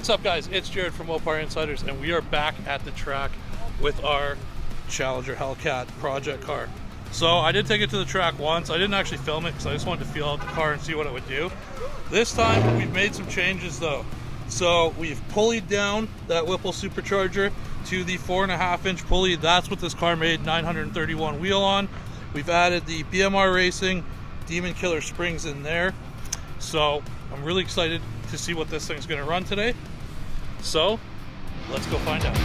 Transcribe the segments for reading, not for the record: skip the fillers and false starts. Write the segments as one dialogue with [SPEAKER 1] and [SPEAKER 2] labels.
[SPEAKER 1] What's up, guys? It's Jared from Moparinsiders, and we are back at the track with our Challenger Hellcat project car. So I did take it to the track once. I didn't actually film it because I just wanted to feel out the car and see what it would do. This time we've made some changes though. So we've pulleyed down that Whipple Supercharger to the 4.5-inch pulley. That's what this car made 931 wheel on. We've added the BMR Racing Demon Killer springs in there. So I'm really excited to see what this thing's going to run today. So let's go find out.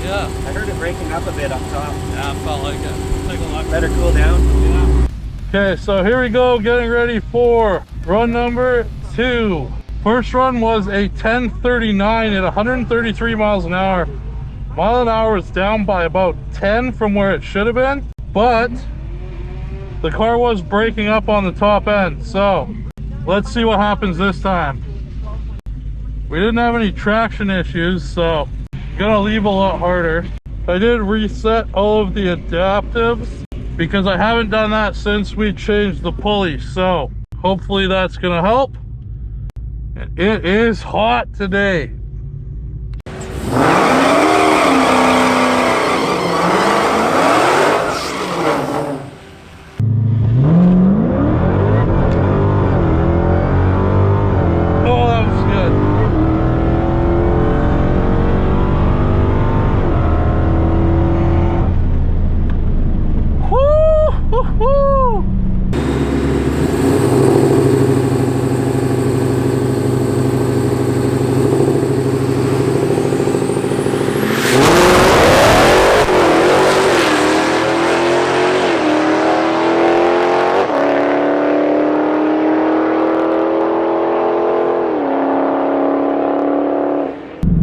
[SPEAKER 1] Yeah.
[SPEAKER 2] I heard it breaking up a bit up top.
[SPEAKER 1] Yeah, I felt like it. Take a look.
[SPEAKER 2] Let her cool down. Yeah.
[SPEAKER 3] Okay, so here we go, getting ready for run number 2. First run was a 10:39 at 133 miles an hour. Mile an hour is down by about 10 from where it should have been, but the car was breaking up on the top end. So let's see what happens this time. We didn't have any traction issues, so gonna leave a lot harder. I did reset all of the adaptives because I haven't done that since we changed the pulley, so hopefully that's gonna help. And it is hot today.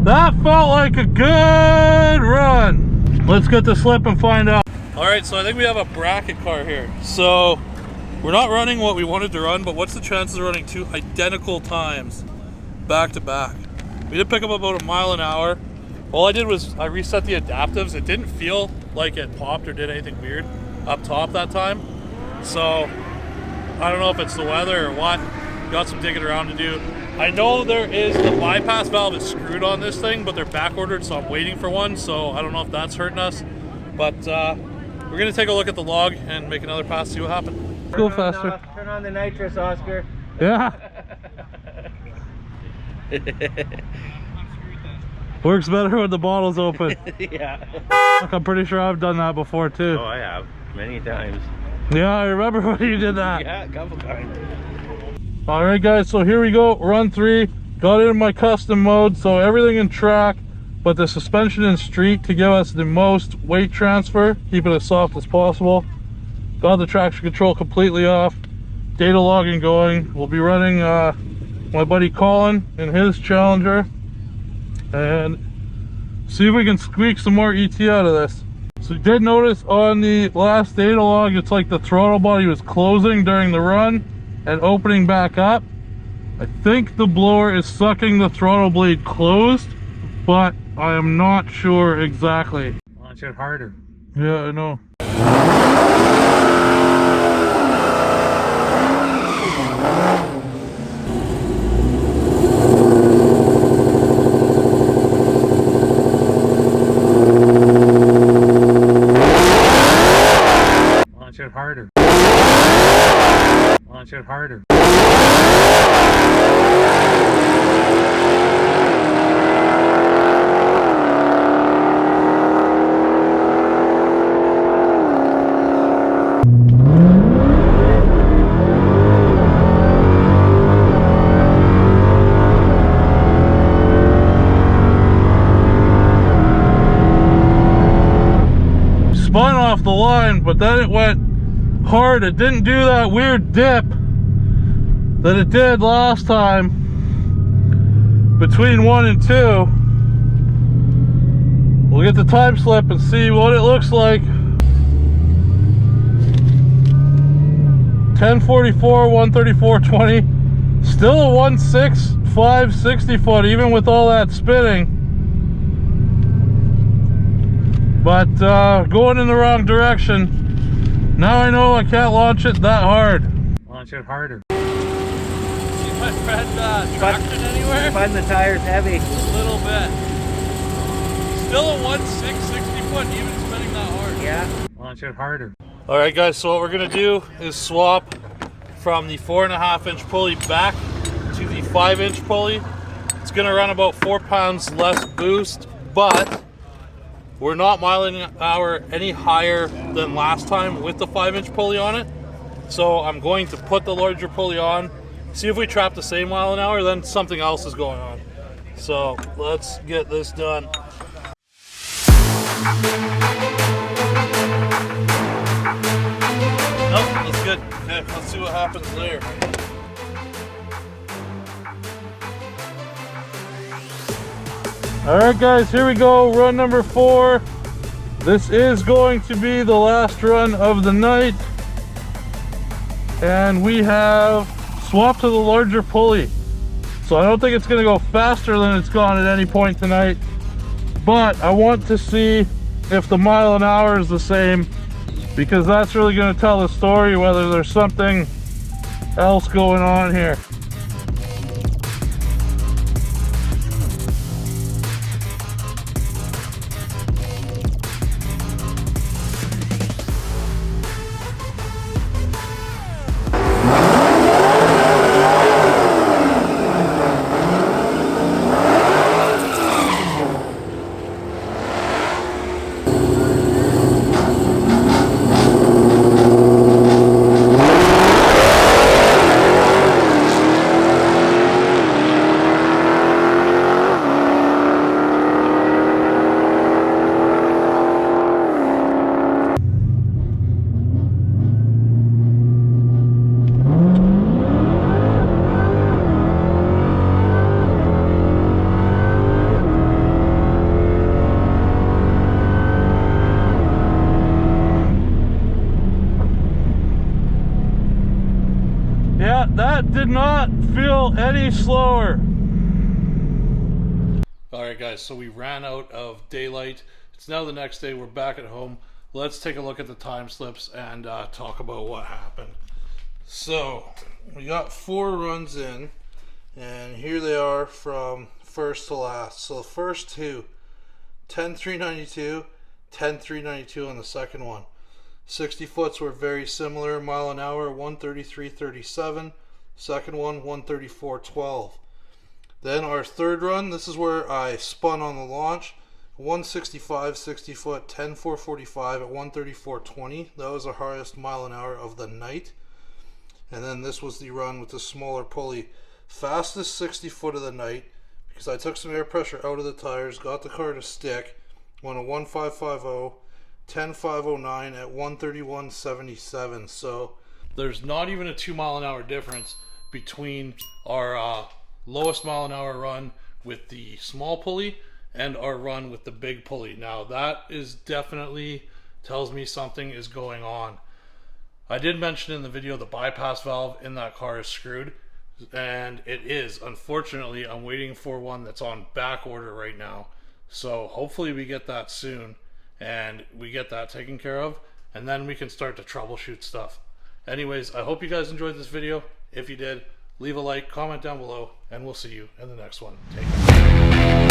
[SPEAKER 3] That felt like a good run. Let's get the slip and find out.
[SPEAKER 1] All right, so I think we have a bracket car here. So we're not running what we wanted to run, but what's the chances of running 2 identical times back to back? We did pick up about a mile an hour. All I did was I reset the adaptives. It didn't feel like it popped or did anything weird up top that time. So I don't know if it's the weather or what. Got some digging around to do. I know there is, the bypass valve is screwed on this thing, but they're back ordered, so I'm waiting for one. So I don't know if that's hurting us, but we're gonna take a look at the log and make another pass, see what happened.
[SPEAKER 3] Go faster.
[SPEAKER 2] Turn on the nitrous, Oscar.
[SPEAKER 3] Yeah. Works better when the bottle's open.
[SPEAKER 2] Yeah.
[SPEAKER 3] I'm pretty sure I've done that before too.
[SPEAKER 2] Oh, I have. Many times.
[SPEAKER 3] Yeah, I remember when you did that.
[SPEAKER 2] Yeah, a couple times.
[SPEAKER 3] All right, guys, so here we go. Run 3. Got it in my custom mode, so everything in track, but the suspension in street to give us the most weight transfer, keep it as soft as possible. Got the traction control completely off. Data logging going. We'll be running my buddy Colin in his Challenger and see if we can squeak some more ET out of this. So you did notice on the last data log, it's like the throttle body was closing during the run and opening back up. I think the blower is sucking the throttle blade closed, but I am not sure exactly.
[SPEAKER 2] Launch it harder.
[SPEAKER 3] Yeah, I know.
[SPEAKER 2] Launch it harder.
[SPEAKER 3] Spun off the line, but then it went hard. It didn't do that weird dip that it did last time between 1 and 2. We'll get the time slip and see what it looks like. 1044, 134.20. Still a 165 60 foot, even with all that spinning. But going in the wrong direction. Now I know I can't launch it that hard.
[SPEAKER 2] Launch it harder.
[SPEAKER 1] See my friend traction anywhere?
[SPEAKER 2] Find the tires heavy.
[SPEAKER 1] A little bit. Still a 1.660 foot, even spinning that hard.
[SPEAKER 2] Yeah. Launch it harder.
[SPEAKER 1] All right, guys. So what we're gonna do is swap from the 4.5-inch pulley back to the 5-inch pulley. It's gonna run about 4 pounds less boost, but we're not miling an hour any higher than last time with the 5-inch pulley on it. So I'm going to put the larger pulley on, see if we trap the same mile an hour, then something else is going on. So let's get this done. Nope, that's good. Okay, let's see what happens there.
[SPEAKER 3] Alright guys, here we go, run number 4. This is going to be the last run of the night. And we have swapped to the larger pulley. So I don't think it's going to go faster than it's gone at any point tonight. But I want to see if the mile an hour is the same, because that's really going to tell the story whether there's something else going on here. Yeah, that did not feel any slower.
[SPEAKER 1] Alright guys, so we ran out of daylight. It's now the next day, we're back at home. Let's take a look at the time slips and talk about what happened. So, we got 4 runs in, and here they are from first to last. So the first 2, 10.392, 10.392 on the second one. 60 foots were very similar, mile an hour, 133.37. Second one, 134.12. Then our third run, this is where I spun on the launch. 165 60 foot, 10.445 at 134.20. That was our highest mile an hour of the night. And then this was the run with the smaller pulley. Fastest 60 foot of the night, because I took some air pressure out of the tires, got the car to stick. Went a 1550. 10.509 at 131.77. So there's not even a 2 mile an hour difference between our lowest mile an hour run with the small pulley and our run with the big pulley. Now that is definitely tells me something is going on. I did mention in the video the bypass valve in that car is screwed, and it is. Unfortunately, I'm waiting for one that's on back order right now. So hopefully we get that soon and we get that taken care of, and then we can start to troubleshoot stuff. Anyways, I hope you guys enjoyed this video. If you did, leave a like, comment down below, and we'll see you in the next one. Take care.